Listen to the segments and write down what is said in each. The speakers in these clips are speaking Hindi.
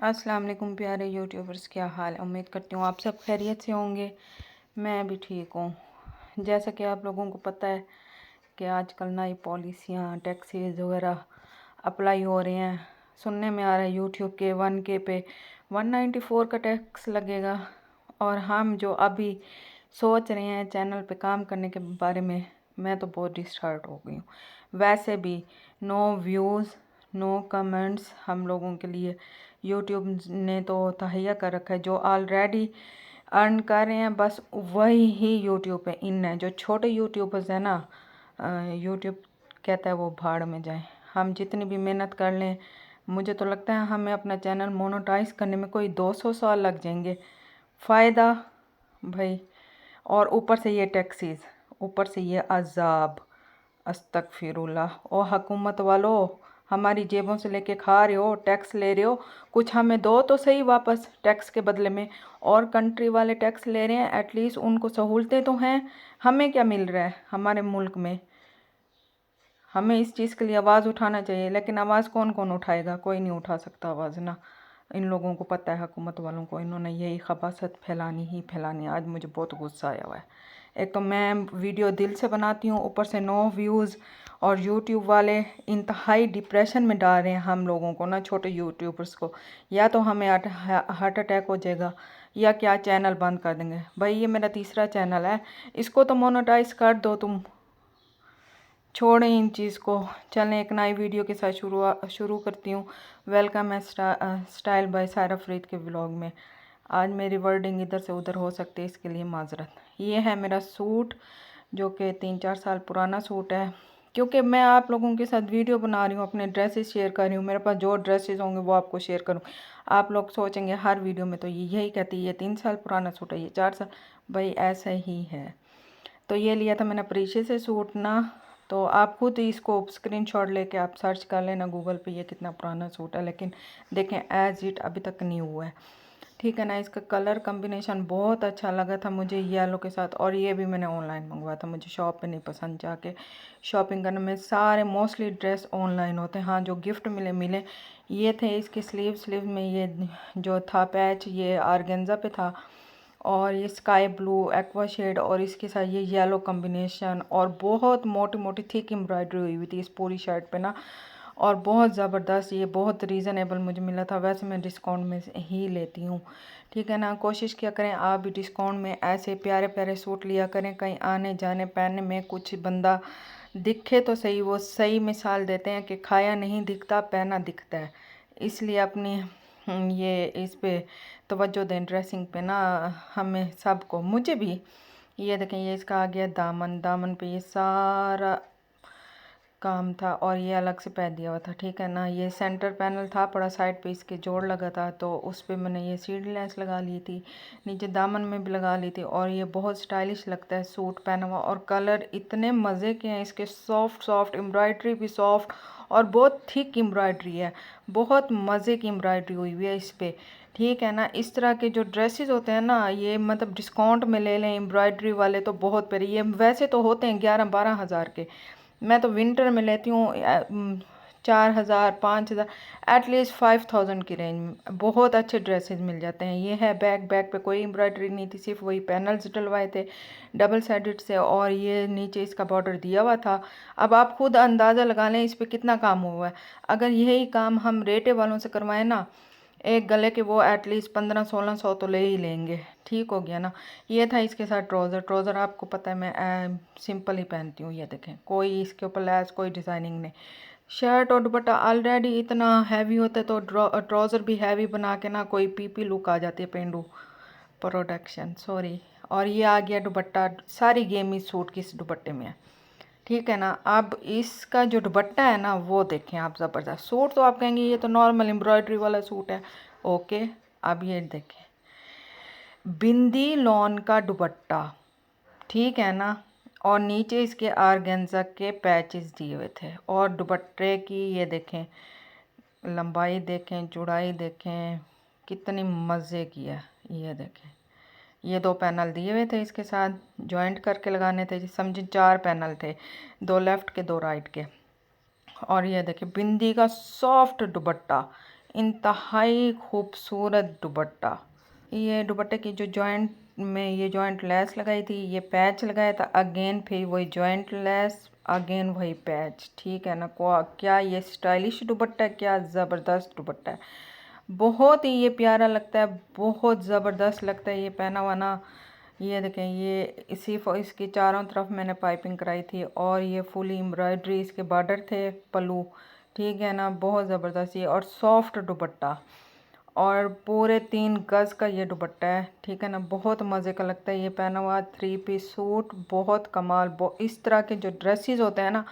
अस्सलाम वालेकुम प्यारे यूट्यूबर्स, क्या हाल है। उम्मीद करती हूँ आप सब खैरियत से होंगे। मैं भी ठीक हूँ। जैसा कि आप लोगों को पता है कि आजकल नई पॉलिसियाँ टैक्सीज वगैरह अप्लाई हो रही हैं। सुनने में आ रहा है यूट्यूब के 1K पे 194 का टैक्स लगेगा। और हम जो अभी सोच रहे हैं चैनल पे काम करने के बारे में, मैं तो बहुत डिस्टर्ब हो गई हूँ। वैसे भी नो व्यूज़ नो कमेंट्स हम लोगों के लिए यूट्यूब ने तो तहैया कर रखा है। जो ऑलरेडी अर्न कर रहे हैं बस वही ही यूट्यूब पे इन है। जो छोटे यूट्यूबर्स हैं ना, यूट्यूब कहता है वो भाड़ में जाए। हम जितनी भी मेहनत कर लें, मुझे तो लगता है हमें अपना चैनल मोनेटाइज करने में कोई 200 साल लग जाएंगे। फ़ायदा भाई, और ऊपर से ये टैक्सीज, ऊपर से ये अजाब, अस्तगफिरुल्लाह। ओ हुकूमत वालों, हमारी जेबों से लेके खा रहे हो, टैक्स ले रहे हो, कुछ हमें दो तो सही वापस टैक्स के बदले में। और कंट्री वाले टैक्स ले रहे हैं, एटलीस्ट उनको सहूलतें तो हैं। हमें क्या मिल रहा है हमारे मुल्क में? हमें इस चीज़ के लिए आवाज़ उठाना चाहिए, लेकिन आवाज़ कौन कौन उठाएगा? कोई नहीं उठा सकता आवाज़ ना। इन लोगों को पता है, हुकूमत वालों को, इन्होंने यही खबासत फैलानी ही फैलानी है। आज मुझे बहुत गुस्सा आया हुआ है। एक तो मैं वीडियो दिल से बनाती हूँ, ऊपर से नो व्यूज़, और यूट्यूब वाले इंतहाई डिप्रेशन में डाल रहे हैं हम लोगों को ना, छोटे यूट्यूबर्स को। या तो हमें हार्ट अटैक हो जाएगा या क्या चैनल बंद कर देंगे। भाई ये मेरा तीसरा चैनल है, इसको तो मोनेटाइज कर दो तुम। छोड़ें इन चीज़ को। चलें एक नई वीडियो के साथ शुरू करती हूँ। वेलकम है स्टाइल बाय सारा फरीद के व्लॉग में। आज मेरी वर्डिंग इधर से उधर हो सकती है, इसके लिए माजरत। ये है मेरा सूट, जो कि 3-4 साल पुराना सूट है। क्योंकि मैं आप लोगों के साथ वीडियो बना रही हूँ, अपने ड्रेसेस शेयर कर रही हूँ। मेरे पास जो ड्रेसेस होंगे वो आपको शेयर करूँ। आप लोग सोचेंगे हर वीडियो में तो ये यही कहती है, ये 3 साल पुराना सूट है, ये 4 साल। भाई ऐसा ही है। तो ये लिया था मैंने परीक्षे से सूट ना। तो आप खुद ही इसको स्क्रीनशॉट लेके आप सर्च कर लेना गूगल पे, ये कितना पुराना सूट है। लेकिन देखें एज इट अभी तक नहीं हुआ है, ठीक है ना। इसका कलर कम्बिनेशन बहुत अच्छा लगा था मुझे येलो के साथ। और ये भी मैंने ऑनलाइन मंगवाया था, मुझे शॉप पे नहीं पसंद जाके शॉपिंग करने में। सारे मोस्टली ड्रेस ऑनलाइन होते हैं। हाँ, जो गिफ्ट मिले ये थे। इसके स्लीव में ये जो था पैच, ये आर्गेन्जा पे था। और ये स्काई ब्लू एक्वा शेड, और इसके साथ ये येलो कॉम्बिनेशन, और बहुत मोटी मोटी थिक एम्ब्रॉयडरी हुई हुई थी इस पूरी शर्ट पे ना। और बहुत ज़बरदस्त, ये बहुत रीज़नेबल मुझे मिला था। वैसे मैं डिस्काउंट में ही लेती हूँ, ठीक है ना। कोशिश किया करें आप भी डिस्काउंट में ऐसे प्यारे प्यारे सूट लिया करें। कहीं आने जाने पहनने में कुछ बंदा दिखे तो सही, वो सही मिसाल देते हैं कि खाया नहीं दिखता पहना दिखता है। इसलिए अपनी ये इस पे तवज्जो दें, ड्रेसिंग पे ना, हमें सबको, मुझे भी। ये देखें, ये इसका आ गया दामन। दामन पे ये सारा काम था, और ये अलग से पैच दिया हुआ था, ठीक है ना। ये सेंटर पैनल था पड़ा, साइड पे इसके जोड़ लगा था, तो उस पर मैंने ये सीड लेस लगा ली थी, नीचे दामन में भी लगा ली थी। और ये बहुत स्टाइलिश लगता है सूट पहना हुआ। और कलर इतने मज़े के हैं इसके, सॉफ्ट सॉफ्ट, एम्ब्रॉयड्री भी सॉफ्ट, और बहुत थिक एम्ब्रॉयड्री है, बहुत मज़े की एम्ब्रॉयड्री हुई हुई है इस पर, ठीक है ना। इस तरह के जो ड्रेसेस होते हैं ना, ये मतलब डिस्काउंट में ले लें एम्ब्रॉयड्री वाले तो बहुत प्यारे। ये वैसे तो होते हैं 11-12 हज़ार के, मैं तो विंटर में लेती हूँ 4,000 5,000, एटलीस्ट 5,000 की रेंज में बहुत अच्छे ड्रेसेस मिल जाते हैं। ये है बैक, बैक पे कोई एम्ब्रॉयडरी नहीं थी, सिर्फ वही पैनल्स डलवाए थे डबल साइडेड से, और ये नीचे इसका बॉर्डर दिया हुआ था। अब आप खुद अंदाज़ा लगा लें इस पर कितना काम हुआ है। अगर यही काम हम रेटे वालों से करवाएं ना, एक गले के वो एटलीस्ट 1500-1600 तो ले ही लेंगे, ठीक हो गया ना। ये था इसके साथ ट्राउज़र। ट्राउज़र आपको पता है मैं सिंपल ही पहनती हूँ। ये देखें, कोई इसके ऊपर लैस, कोई डिज़ाइनिंग नहीं। शर्ट और दुपट्टा ऑलरेडी इतना हैवी होता है, तो ट्राउज़र भी हैवी बना के ना कोई पीपी लुक आ जाती है, पेंडू प्रोडक्शन, सॉरी। और ये आ गया दुपट्टा, सारी गेम इस सूट की इस दुपट्टे में है, ठीक है ना। अब इसका जो दुपट्टा है ना, वो देखें आप, ज़बरदस्त। सूट तो आप कहेंगे ये तो नॉर्मल एम्ब्रॉयडरी वाला सूट है, ओके। अब ये देखें, बिंदी लॉन का दुपट्टा, ठीक है ना। और नीचे इसके आर्गेन्जा के पैचेस दिए हुए थे। और दुपट्टे की ये देखें लंबाई, देखें चौड़ाई, देखें कितनी मज़े की है। ये देखें, ये 2 पैनल दिए हुए थे इसके साथ, जॉइंट करके लगाने थे, समझे 4 पैनल थे, 2 लेफ़्ट के 2 राइट के। और ये देखिए बिंदी का सॉफ्ट दुपट्टा, इंतहाई खूबसूरत दुपट्टा। ये दुपट्टे की जो जॉइंट में ये जॉइंट लेस लगाई थी, ये पैच लगाया था, अगेन फिर वही जॉइंट लेस, अगेन वही पैच। ठीक है ना। क्या ये स्टाइलिश दुपट्टा है, क्या ज़बरदस्त दुपट्टा है। बहुत ही ये प्यारा लगता है, बहुत ज़बरदस्त लगता है ये पहना हुआ ना। ये देखें, ये इसकी चारों तरफ मैंने पाइपिंग कराई थी और ये फुली एम्ब्रॉयडरी इसके बॉर्डर थे, पल्लू। ठीक है ना, बहुत ज़बरदस्त ये और सॉफ्ट दुपट्टा और पूरे 3 गज का ये दुपट्टा है। ठीक है ना, बहुत मज़े का लगता है ये पहना हुआ 3 पीस सूट, बहुत कमाल। इस तरह के जो ड्रेसेस होते हैं ना,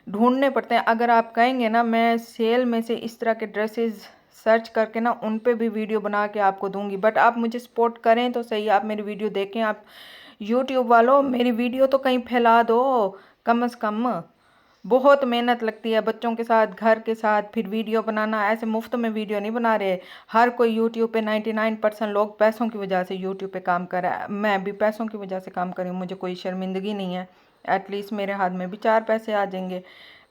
ढूंढने पड़ते हैं। अगर आप कहेंगे ना, मैं सेल में से इस तरह के ड्रेसेस सर्च करके ना उन पे भी वीडियो बना के आपको दूंगी, बट आप मुझे सपोर्ट करें तो सही, आप मेरी वीडियो देखें। आप यूट्यूब वालों मेरी वीडियो तो कहीं फैला दो कम से कम। बहुत मेहनत लगती है बच्चों के साथ, घर के साथ, फिर वीडियो बनाना। ऐसे मुफ्त में वीडियो नहीं बना रहे। हर कोई यूट्यूब पे 99% लोग पैसों की वजह से यूट्यूब पे काम कर रहा है। मैं भी पैसों की वजह से काम कर रही हूँ, मुझे कोई शर्मिंदगी नहीं है। एटलीस्ट मेरे हाथ में भी 4 पैसे आ जाएंगे,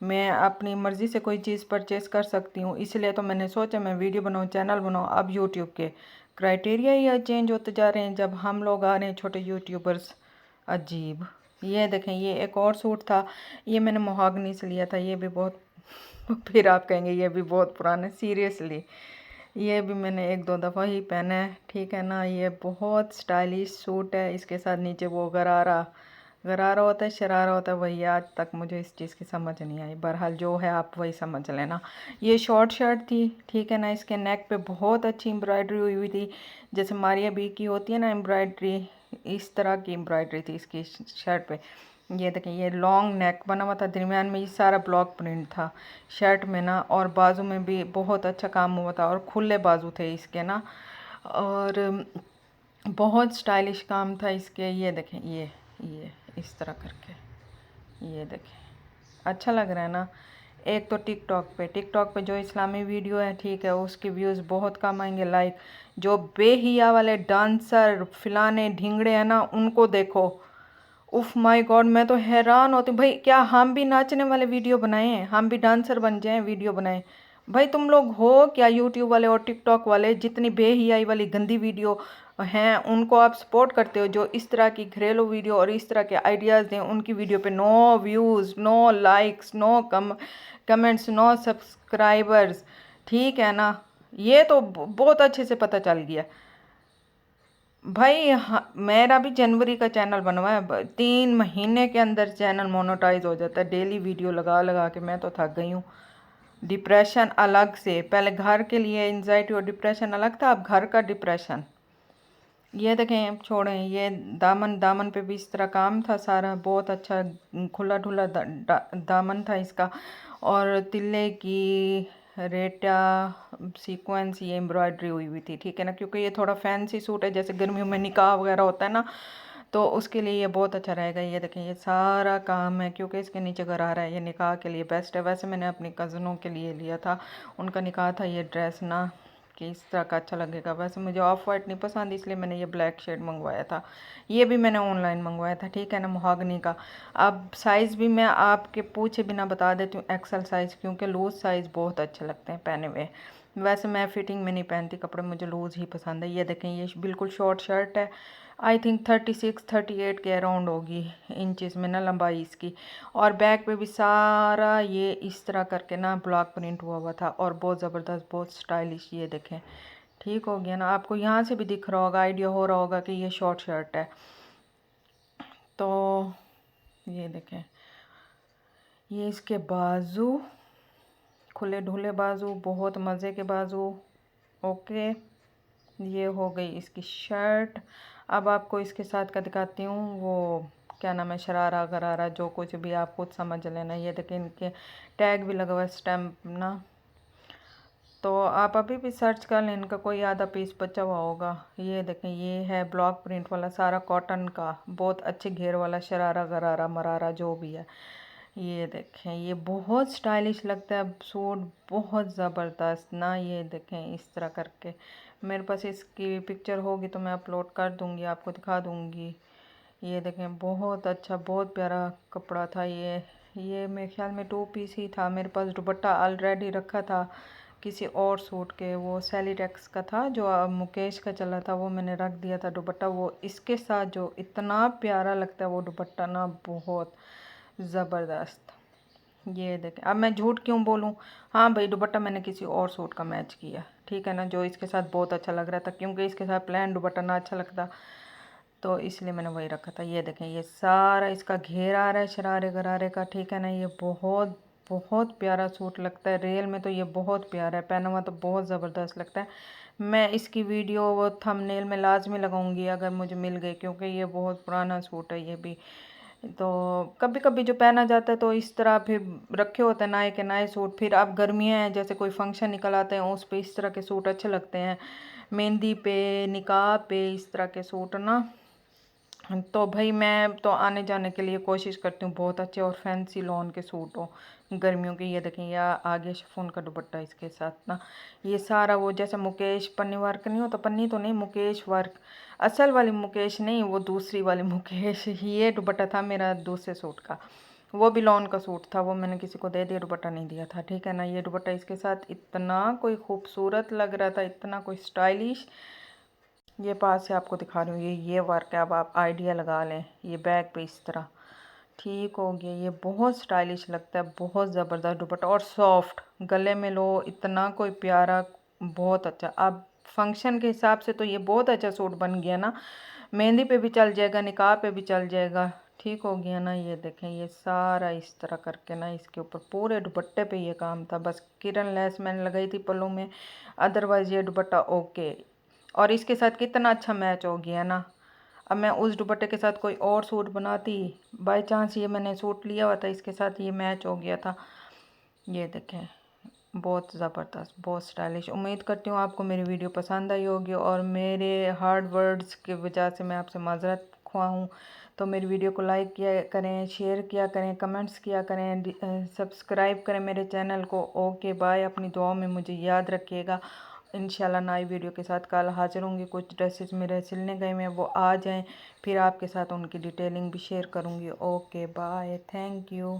मैं अपनी मर्ज़ी से कोई चीज़ परचेस कर सकती हूँ। इसलिए तो मैंने सोचा मैं वीडियो बनाऊँ, चैनल बनाऊँ। अब यूट्यूब के क्राइटेरिया ही चेंज होते जा रहे हैं जब हम लोग आ रहे हैं छोटे यूट्यूबर्स। अजीब। ये देखें, ये एक और सूट था, ये मैंने मोहागनी से लिया था। ये भी बहुत फिर आप कहेंगे ये भी बहुत पुराना, सीरियसली ये भी मैंने 1-2 दफ़ा ही पहना है। ठीक है ना, ये बहुत स्टाइलिश सूट है। इसके साथ नीचे वो गरारा गरारा होता है, शरारा होता है, वही आज तक मुझे इस चीज़ की समझ नहीं आई। बहरहाल जो है आप वही समझ लेना। ये शॉर्ट शर्ट थी। ठीक है ना, इसके नेक पे बहुत अच्छी एम्ब्रॉयडरी हुई हुई थी, जैसे मारिया बी की होती है ना एम्ब्रॉयडरी, इस तरह की एम्ब्रॉयडरी थी इसकी शर्ट पे। ये देखें, ये लॉन्ग नेक बना हुआ था, दरमियान में ये सारा ब्लॉक प्रिंट था शर्ट में ना, और बाजू में भी बहुत अच्छा काम हुआ था और खुले बाजू थे इसके ना, और बहुत स्टाइलिश काम था इसके। ये देखें, ये इस तरह करके, ये देखें, अच्छा लग रहा है ना। एक तो टिकटॉक पे जो इस्लामी वीडियो है, ठीक है, उसके व्यूज़ बहुत कम आएंगे, लाइक। जो बेहिया वाले डांसर फिलाने ढिंगड़े हैं ना, उनको देखो, उफ माय गॉड, मैं तो हैरान होती हूँ। भाई क्या हम भी नाचने वाले वीडियो बनाएं, हम भी डांसर बन जाएं, वीडियो बनाएं? भाई तुम लोग हो क्या यूट्यूब वाले और टिकटॉक वाले, जितनी बेहियाई वाली गंदी वीडियो हैं उनको आप सपोर्ट करते हो? जो इस तरह की घरेलू वीडियो और इस तरह के आइडियाज़ दें, उनकी वीडियो पे no views, no likes, no comments, no subscribers. ठीक है ना, ये तो बहुत अच्छे से पता चल गया भाई। हाँ, मेरा भी जनवरी का चैनल बनवा है, 3 महीने के अंदर चैनल मोनेटाइज हो जाता है। डेली वीडियो लगा लगा के मैं तो थक गई हूँ। डिप्रेशन अलग से, पहले घर के लिए एंजाइटी और डिप्रेशन अलग था, अब घर का डिप्रेशन। ये देखें, छोड़ें, ये दामन दामन पे भी इस तरह काम था सारा, बहुत अच्छा खुला ढुला दामन था इसका, और तिल्ले की रेटा सीक्वेंस ये एम्ब्रॉयडरी हुई हुई थी। ठीक है ना, क्योंकि ये थोड़ा फैंसी सूट है, जैसे गर्मियों में निकाह वगैरह होता है ना, तो उसके लिए ये बहुत अच्छा रहेगा। ये देखें, ये सारा काम है, क्योंकि इसके नीचे गरारा है, ये निकाह के लिए बेस्ट है। वैसे मैंने अपनी कज़नों के लिए लिया था, उनका निकाह था, ये ड्रेस ना कि इस तरह का अच्छा लगेगा। वैसे मुझे ऑफ वाइट नहीं पसंद, इसलिए मैंने ये ब्लैक शेड मंगवाया था। ये भी मैंने ऑनलाइन मंगवाया था। ठीक है ना, मोहागनी का। अब साइज़ भी मैं आपके पूछे बिना बता देती हूँ, एक्सल साइज़, क्योंकि लूज़ साइज़ बहुत अच्छे लगते हैं पहने हुए। वैसे मैं फिटिंग में नहीं पहनती कपड़े, मुझे लूज़ ही पसंद है। ये देखें, ये बिल्कुल शॉर्ट शर्ट है, आई थिंक 36-38 के अराउंड होगी इंचज़ में ना लंबाई इसकी, और बैक पे भी सारा ये इस तरह करके ना ब्लॉक प्रिंट हुआ हुआ था, और बहुत ज़बरदस्त, बहुत स्टाइलिश। ये देखें, ठीक हो गया ना, आपको यहाँ से भी दिख रहा होगा, आइडिया हो रहा होगा कि ये शॉर्ट शर्ट है। तो ये देखें, ये इसके बाजू, खुले ढुले बाजू, बहुत मज़े के बाजू। ओके, ये हो गई इसकी शर्ट। अब आपको इसके साथ का दिखाती हूँ, वो क्या नाम है, शरारा गरारा, जो कुछ भी आप खुद समझ लेना। ये देखिए, इनके टैग भी लगा हुआ है, स्टैम्प ना, तो आप अभी भी सर्च कर लें, इनका कोई आधा पीस बचा हुआ होगा। ये देखें, ये है ब्लॉक प्रिंट वाला, सारा कॉटन का, बहुत अच्छे घेर वाला शरारा गरारा मरारा जो भी है। ये देखें, ये बहुत स्टाइलिश लगता है सूट, बहुत ज़बरदस्त ना। ये देखें, इस तरह करके, मेरे पास इसकी पिक्चर होगी तो मैं अपलोड कर दूँगी, आपको दिखा दूँगी। ये देखें, बहुत अच्छा, बहुत प्यारा कपड़ा था ये मेरे ख्याल में 2 पीस ही था। मेरे पास दुपट्टा ऑलरेडी रखा था, किसी और सूट के, वो सेलीटेक्स का था जो मुकेश का चला था, वो मैंने रख दिया था दुपट्टा। वो इसके साथ जो इतना प्यारा लगता है वो दुपट्टा ना, बहुत ज़बरदस्त। ये देखें, अब मैं झूठ क्यों बोलूँ। हाँ भाई, दुपट्टा मैंने किसी और सूट का मैच किया, ठीक है ना, जो इसके साथ बहुत अच्छा लग रहा था, क्योंकि इसके साथ प्लेन दुपट्टा ना अच्छा लगता, तो इसलिए मैंने वही रखा था। ये देखें, ये सारा इसका घेरा आ रहा है शरारे गरारे का, ठीक है ना। ये बहुत बहुत प्यारा सूट लगता है, रियल में तो ये बहुत प्यारा है, पहना हुआ तो बहुत ज़बरदस्त लगता है। मैं इसकी वीडियो वो थंबनेल में लाजमी लगाऊंगी अगर मुझे मिल गई, क्योंकि ये बहुत पुराना सूट है ये भी। तो कभी कभी जो पहना जाता है तो इस तरह फिर रखे होते हैं नए के नए सूट, फिर अब गर्मियाँ हैं, जैसे कोई फंक्शन निकल आते हैं उस पे इस तरह के सूट अच्छे लगते हैं, मेहंदी पे, निकाह पे, इस तरह के सूट ना। तो भाई मैं तो आने जाने के लिए कोशिश करती हूँ बहुत अच्छे और फैंसी लॉन के सूट हो गर्मियों के। ये देखें, या आगे शिफॉन का दुपट्टा इसके साथ ना, ये सारा वो जैसे मुकेश पन्नी वर्क नहीं होता, पन्नी तो नहीं, मुकेश वर्क, असल वाली मुकेश नहीं, वो दूसरी वाली मुकेश। ये दुपट्टा था मेरा दूसरे सूट का, वो भी लॉन का सूट था, वो मैंने किसी को दे दिया, दुपट्टा नहीं दिया था, ठीक है ना। ये दुपट्टा इसके साथ इतना कोई खूबसूरत लग रहा था, इतना कोई स्टाइलिश। ये पास से आपको दिखा रही हूँ, ये वर्क है, अब आप आइडिया लगा लें। ये बैक पे इस तरह ठीक हो गया, ये बहुत स्टाइलिश लगता है, बहुत ज़बरदस्त दुपट्टा और सॉफ्ट, गले में लो, इतना कोई प्यारा, बहुत अच्छा। अब फंक्शन के हिसाब से तो ये बहुत अच्छा सूट बन गया ना, मेहंदी पे भी चल जाएगा, निकाह पे भी चल जाएगा, ठीक हो गया ना। ये देखें, ये सारा इस तरह करके ना, इसके ऊपर पूरे दुपट्टे पे ये काम था, बस किरण लेस मैंने लगाई थी पल्लू में, अदरवाइज़ ये दुपट्टा ओके। और इसके साथ कितना अच्छा मैच हो गया ना। अब मैं उस दुपट्टे के साथ कोई और सूट बनाती, बाय चांस ये मैंने सूट लिया हुआ था, इसके साथ ये मैच हो गया था। ये देखें, बहुत ज़बरदस्त, बहुत स्टाइलिश। उम्मीद करती हूँ आपको मेरी वीडियो पसंद आई होगी, और मेरे हार्ड वर्ड्स की वजह से मैं आपसे माजरत ख्वाह हूँ। तो मेरी वीडियो को लाइक किया करें, शेयर किया करें, कमेंट्स किया करें, सब्सक्राइब करें मेरे चैनल को। ओके बाय, अपनी दुआओं में मुझे याद रखिएगा। इंशाल्लाह नई वीडियो के साथ कल हाजिर होंगी। कुछ ड्रेसेस मेरे सिलने गए में वो आ जाएं, फिर आपके साथ उनकी डिटेलिंग भी शेयर करूँगी। Okay bye, thank you.